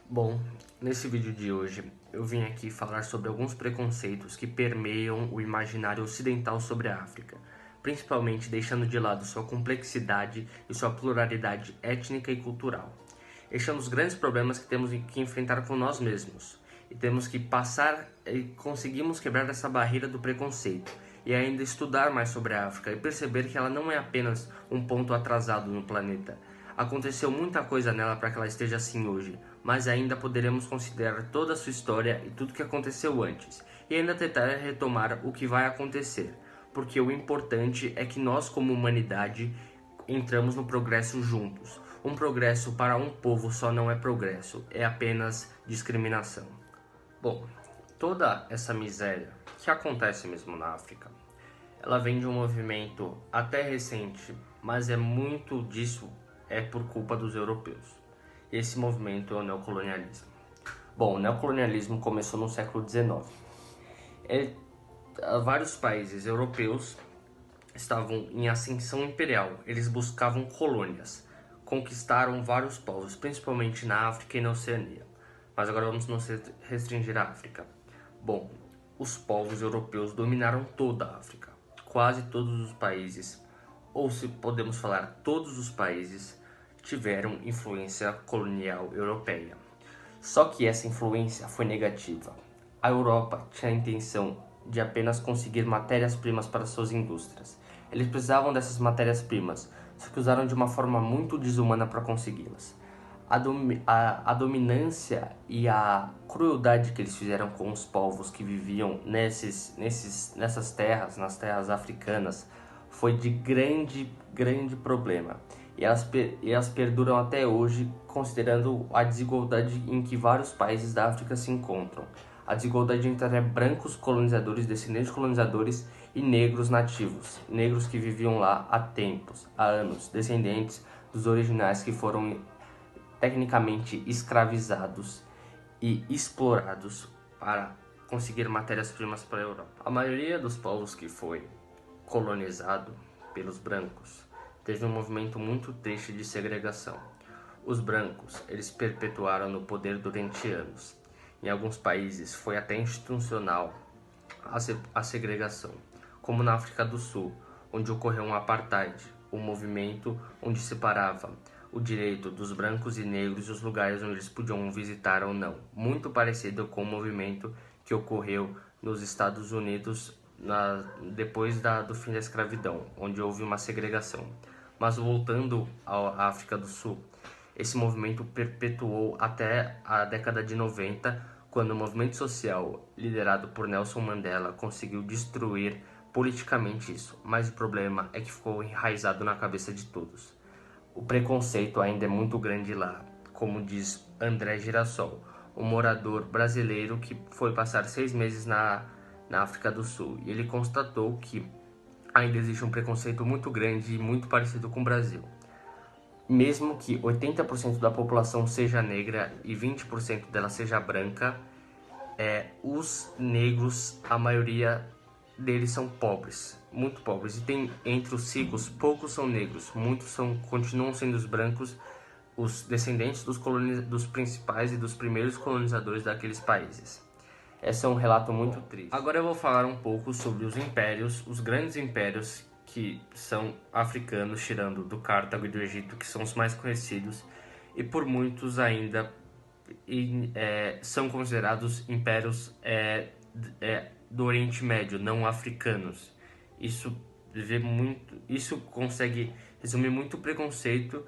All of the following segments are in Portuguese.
Bom, nesse vídeo de hoje eu vim aqui falar sobre alguns preconceitos que permeiam o imaginário ocidental sobre a África, principalmente deixando de lado sua complexidade e sua pluralidade étnica e cultural. Este é um dos grandes problemas que temos que enfrentar com nós mesmos, e temos que passar e conseguimos quebrar essa barreira do preconceito e ainda estudar mais sobre a África e perceber que ela não é apenas um ponto atrasado no planeta. Aconteceu muita coisa nela para que ela esteja assim hoje, mas ainda poderemos considerar toda a sua história e tudo o que aconteceu antes, e ainda tentar retomar o que vai acontecer, porque o importante é que nós, como humanidade, entramos no progresso juntos. Um progresso para um povo só não é progresso, é apenas discriminação. Bom, toda essa miséria que acontece mesmo na África, ela vem de um movimento até recente, mas muito disso é por culpa dos europeus. Esse movimento é o neocolonialismo. Bom, o neocolonialismo começou no século XIX. Vários países europeus estavam em ascensão imperial, eles buscavam colônias, conquistaram vários povos, principalmente na África e na Oceania. Mas agora vamos nos restringir à África. Bom, os povos europeus dominaram toda a África. Quase todos os países, ou se podemos falar todos os países, tiveram influência colonial europeia. Só que essa influência foi negativa. A Europa tinha a intenção de apenas conseguir matérias-primas para suas indústrias. Eles precisavam dessas matérias-primas, só que usaram de uma forma muito desumana para consegui-las. A dominância e a crueldade que eles fizeram com os povos que viviam nessas terras, nas terras africanas, foi de grande problema. E elas perduram até hoje, considerando a desigualdade em que vários países da África se encontram. A desigualdade entre brancos colonizadores, descendentes de colonizadores, e negros nativos, negros que viviam lá há tempos, há anos, descendentes dos originais que foram tecnicamente escravizados e explorados para conseguir matérias-primas para a Europa. A maioria dos povos que foi colonizado pelos brancos teve um movimento muito triste de segregação. Os brancos, eles perpetuaram no poder durante anos. Em alguns países foi até institucional a segregação, como na África do Sul, onde ocorreu um apartheid, um movimento onde separava o direito dos brancos e negros e os lugares onde eles podiam visitar ou não, muito parecido com o movimento que ocorreu nos Estados Unidos depois do fim da escravidão, onde houve uma segregação. Mas voltando à África do Sul, esse movimento perpetuou até a década de 90, quando o movimento social liderado por Nelson Mandela conseguiu destruir politicamente isso. Mas o problema é que ficou enraizado na cabeça de todos. O preconceito ainda é muito grande lá, como diz André Girassol, um morador brasileiro que foi passar 6 meses na África do Sul. E ele constatou que ainda existe um preconceito muito grande e muito parecido com o Brasil. Mesmo que 80% da população seja negra e 20% dela seja branca, os negros, a maioria deles são pobres, muito pobres. E tem entre os ricos, poucos são negros, muitos continuam sendo os brancos, os descendentes dos principais e dos primeiros colonizadores daqueles países. Esse é um relato muito triste. Agora eu vou falar um pouco sobre os impérios, os grandes impérios que são africanos, tirando do Cartago e do Egito, que são os mais conhecidos, e por muitos ainda são considerados impérios do Oriente Médio, não africanos. Isso consegue resumir muito o preconceito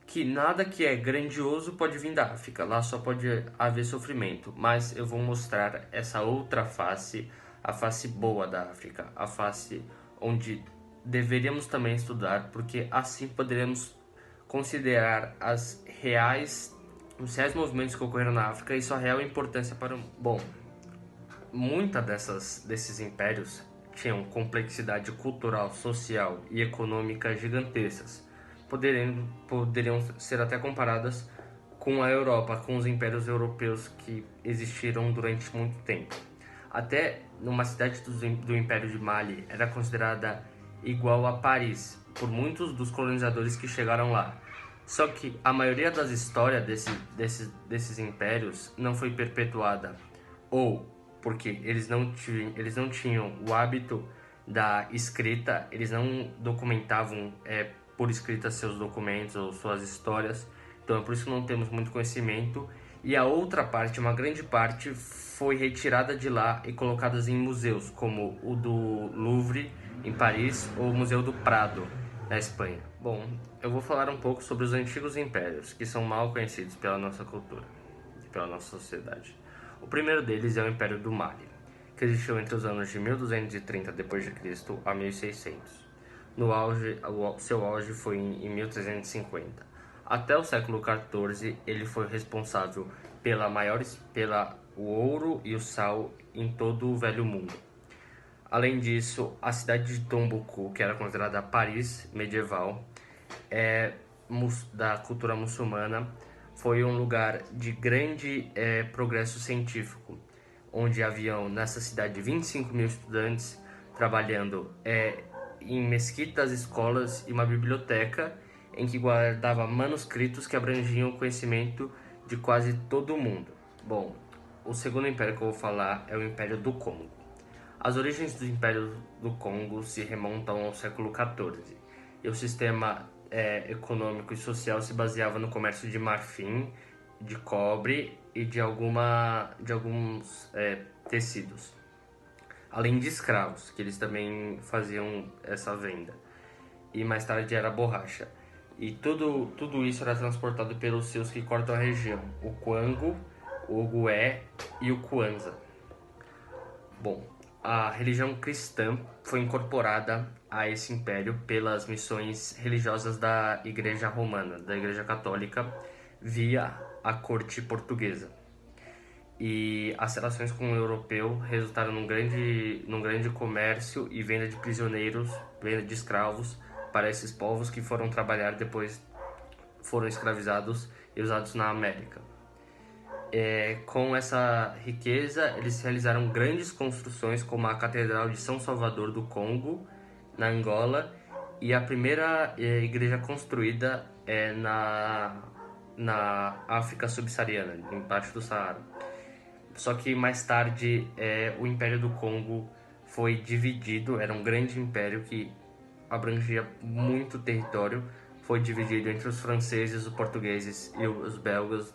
que nada que é grandioso pode vir da África, lá só pode haver sofrimento, mas eu vou mostrar essa outra face, a face boa da África, a face onde deveríamos também estudar, porque assim poderemos considerar os reais movimentos que ocorreram na África e sua real importância para o mundo. Bom, desses impérios tinham complexidade cultural, social e econômica gigantescas, poderiam ser até comparadas com a Europa, com os impérios europeus que existiram durante muito tempo. Até numa cidade do Império de Mali era considerada igual a Paris por muitos dos colonizadores que chegaram lá. Só que a maioria das histórias desses impérios não foi perpetuada, ou porque eles não tinham o hábito da escrita, eles não documentavam por escrita seus documentos ou suas histórias, então é por isso que não temos muito conhecimento. E a outra parte, uma grande parte, foi retirada de lá e colocada em museus, como o do Louvre, em Paris, ou o Museu do Prado, na Espanha. Bom, eu vou falar um pouco sobre os antigos impérios, que são mal conhecidos pela nossa cultura e pela nossa sociedade. O primeiro deles é o Império do Mali, que existiu entre os anos de 1230 d.C. a 1600. No auge, seu auge foi em 1350. Até o século XIV, ele foi responsável pela o ouro e o sal em todo o Velho Mundo. Além disso, a cidade de Tombuctu, que era considerada Paris medieval, da cultura muçulmana, foi um lugar de grande progresso científico, onde haviam nessa cidade 25 mil estudantes trabalhando em mesquitas, escolas e uma biblioteca em que guardava manuscritos que abrangiam o conhecimento de quase todo o mundo. Bom, o segundo império que eu vou falar é o Império do Congo. As origens do Império do Congo se remontam ao século XIV, e o sistema econômico e social se baseava no comércio de marfim, de cobre e de alguns tecidos, além de escravos, que eles também faziam essa venda, e mais tarde era borracha. E tudo isso era transportado pelos seus que cortam a região, o Kwango, o Ogué e o Kwanza. Bom, a religião cristã foi incorporada a esse império pelas missões religiosas da Igreja Romana, da Igreja Católica, via a corte portuguesa. E as relações com o europeu resultaram num grande comércio e venda de prisioneiros, venda de escravos para esses povos que foram trabalhar depois, foram escravizados e usados na América. Com essa riqueza, eles realizaram grandes construções como a Catedral de São Salvador do Congo, na Angola, e a primeira igreja construída na África subsaariana, embaixo do Saara. Só que mais tarde o Império do Congo foi dividido, era um grande império que abrangia muito território, foi dividido entre os franceses, os portugueses e os belgas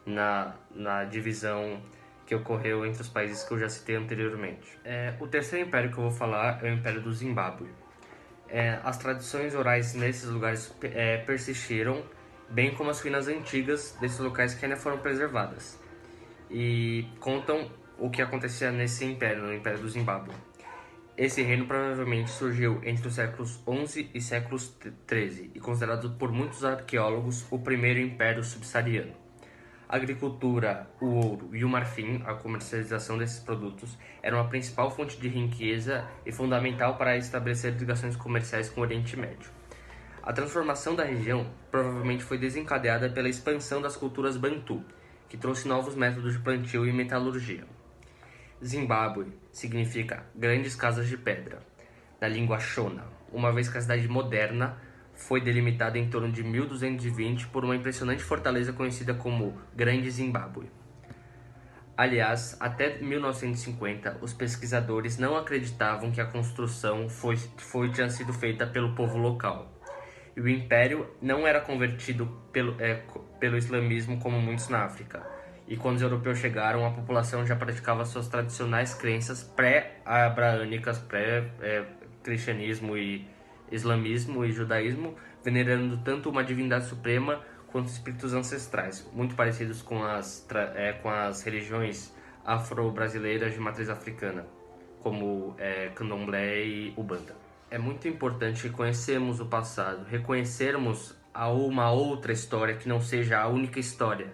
na divisão que ocorreu entre os países que eu já citei anteriormente. O terceiro império que eu vou falar é o Império do Zimbábue. As tradições orais nesses lugares persistiram, bem como as ruínas antigas desses locais que ainda foram preservadas. E contam o que acontecia nesse império, no Império do Zimbábue. Esse reino provavelmente surgiu entre os séculos XI e séculos XIII e considerado por muitos arqueólogos o primeiro império subsaariano. A agricultura, o ouro e o marfim, a comercialização desses produtos, eram a principal fonte de riqueza e fundamental para estabelecer ligações comerciais com o Oriente Médio. A transformação da região provavelmente foi desencadeada pela expansão das culturas Bantu, que trouxe novos métodos de plantio e metalurgia. Zimbábue significa grandes casas de pedra, na língua Shona, uma vez que a cidade moderna foi delimitada em torno de 1220 por uma impressionante fortaleza conhecida como Grande Zimbábue. Aliás, até 1950, os pesquisadores não acreditavam que a construção tinha sido feita pelo povo local. E o império não era convertido pelo islamismo como muitos na África. E quando os europeus chegaram, a população já praticava suas tradicionais crenças pré-abraânicas, pré-cristianismo e islamismo e judaísmo, venerando tanto uma divindade suprema quanto espíritos ancestrais, muito parecidos com as religiões afro-brasileiras de matriz africana, como Candomblé e Ubanda. É muito importante reconhecermos o passado, reconhecermos uma outra história que não seja a única história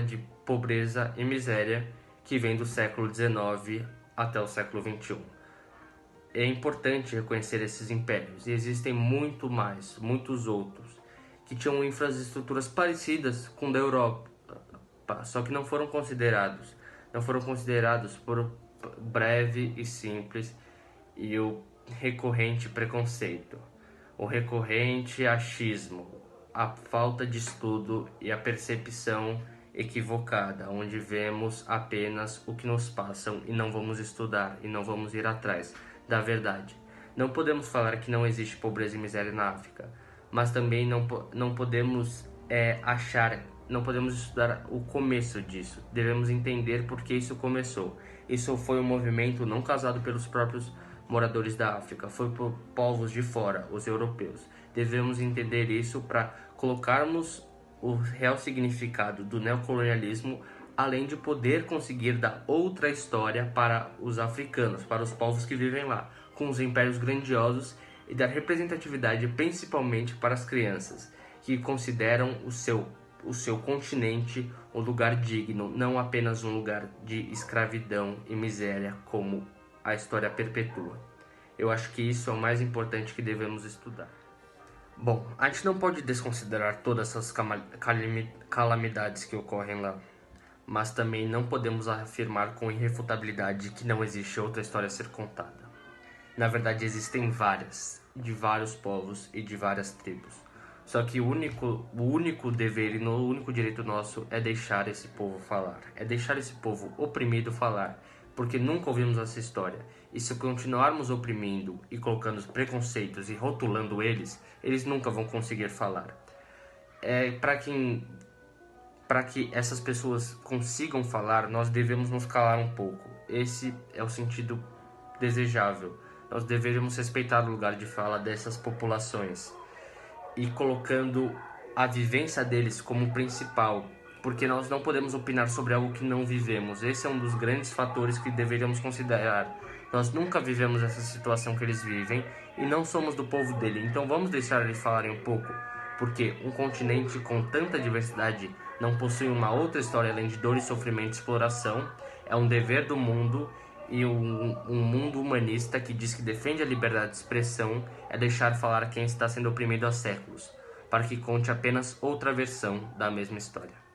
de pobreza e miséria que vem do século XIX até o século XXI. É importante reconhecer esses impérios, e existem muitos outros, que tinham infraestruturas parecidas com a da Europa, só que não foram considerados por breve e simples e o recorrente preconceito, o recorrente achismo, a falta de estudo e a percepção equivocada, onde vemos apenas o que nos passam e não vamos estudar e não vamos ir atrás da verdade. Não podemos falar que não existe pobreza e miséria na África, mas também não podemos não podemos estudar o começo disso. Devemos entender por que isso começou. Isso foi um movimento não causado pelos próprios moradores da África, foi por povos de fora, os europeus. Devemos entender isso para colocarmos o real significado do neocolonialismo, além de poder conseguir dar outra história para os africanos, para os povos que vivem lá, com os impérios grandiosos, e dar representatividade principalmente para as crianças, que consideram o seu continente um lugar digno, não apenas um lugar de escravidão e miséria, como a história perpetua. Eu acho que isso é o mais importante que devemos estudar. Bom, a gente não pode desconsiderar todas essas calamidades que ocorrem lá, mas também não podemos afirmar com irrefutabilidade que não existe outra história a ser contada. Na verdade, existem várias, de vários povos e de várias tribos. Só que o único dever e o único direito nosso é deixar esse povo falar, é deixar esse povo oprimido falar, porque nunca ouvimos essa história. E se continuarmos oprimindo e colocando preconceitos e rotulando eles, eles nunca vão conseguir falar. Para que essas pessoas consigam falar, nós devemos nos calar um pouco. Esse é o sentido desejável. Nós deveríamos respeitar o lugar de fala dessas populações e colocando a vivência deles como principal, porque nós não podemos opinar sobre algo que não vivemos. Esse é um dos grandes fatores que deveríamos considerar. Nós nunca vivemos essa situação que eles vivem e não somos do povo dele, então vamos deixar eles falarem um pouco, porque um continente com tanta diversidade não possui uma outra história além de dor e sofrimento e exploração. É um dever do mundo, e um mundo humanista que diz que defende a liberdade de expressão é deixar falar quem está sendo oprimido há séculos, para que conte apenas outra versão da mesma história.